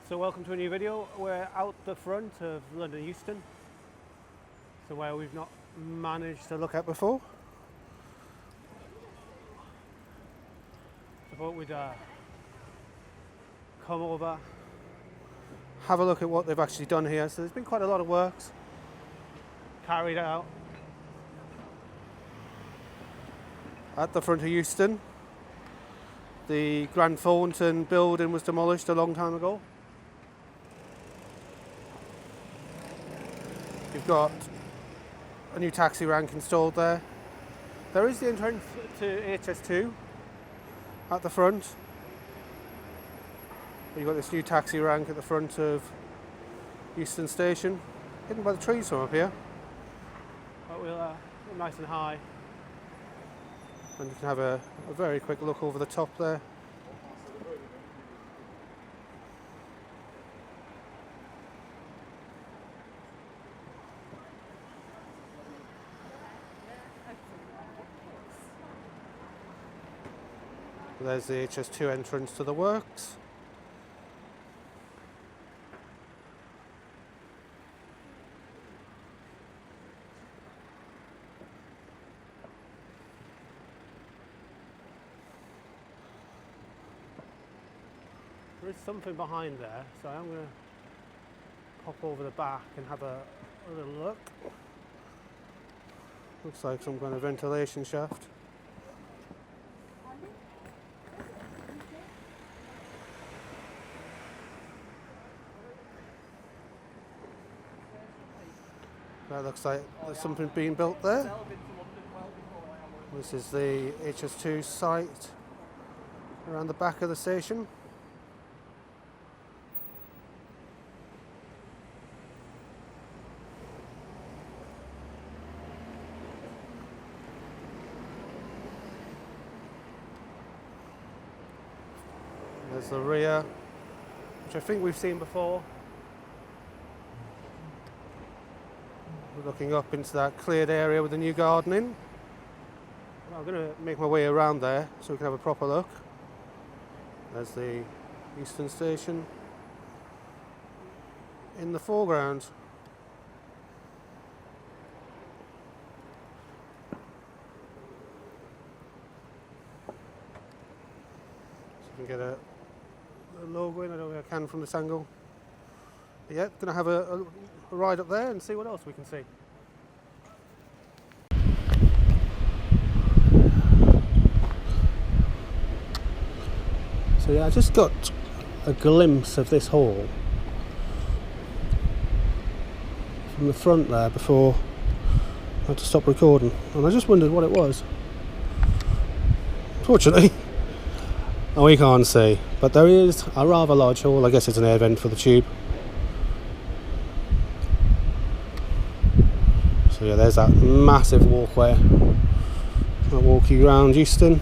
So welcome to a new video. We're out the front of London Euston, somewhere we've not managed to look at before. So I thought we'd come over, have a look at what they've actually done here. So there's been quite a lot of works carried out at the front of Euston. The Grand Thornton building was demolished a long time ago. You've got a new taxi rank installed there. There is the entrance to HS2 at the front. You've got this new taxi rank at the front of Euston Station, hidden by the trees from up here. But we'll nice and high. And you can have a very quick look over the top there. There's the HS2 entrance to the works. There is something behind there, so I'm going to pop over the back and have a little look. Looks like some kind of ventilation shaft. That looks like there's something being built there. This is the HS2 site around the back of the station. There's the rear, which I think we've seen before. We're looking up into that cleared area with the new gardening. I'm going to make my way around there so we can have a proper look. There's the Euston Station in the foreground. So we can get a logo in. I don't think I can from this angle. But yeah, going to have a ride up there and see what else we can see. So yeah, I just got a glimpse of this hall from the front there before I had to stop recording, and I just wondered what it was. Fortunately, we can't see, but there is a rather large hall. I guess it's an air vent for the tube. So yeah, there's that massive walkway. I'll walk you around Euston.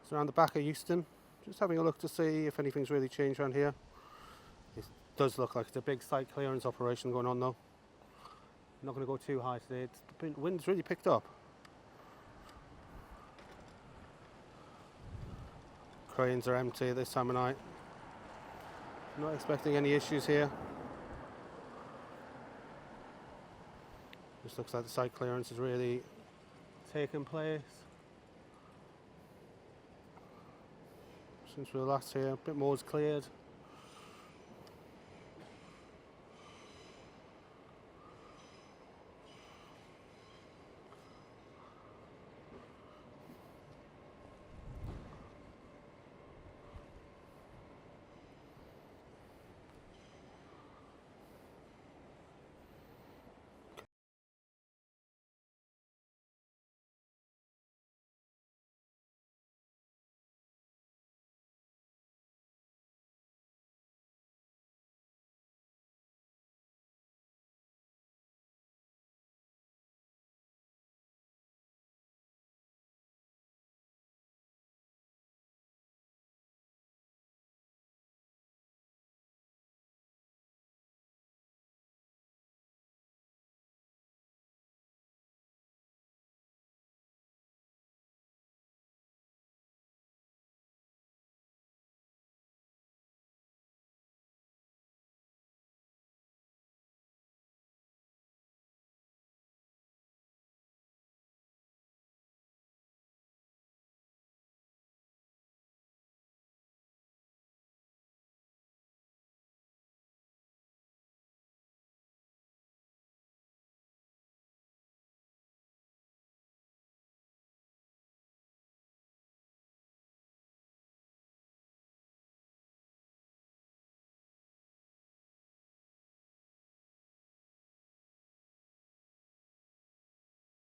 So around the back of Euston, just having a look to see if anything's really changed around here. It does look like it's a big site clearance operation going on though. I'm not going to go too high today. The wind's really picked up. Cranes are empty at this time of night. Not expecting any issues here. Just looks like the site clearance has really taken place since we were last here. A bit more is cleared.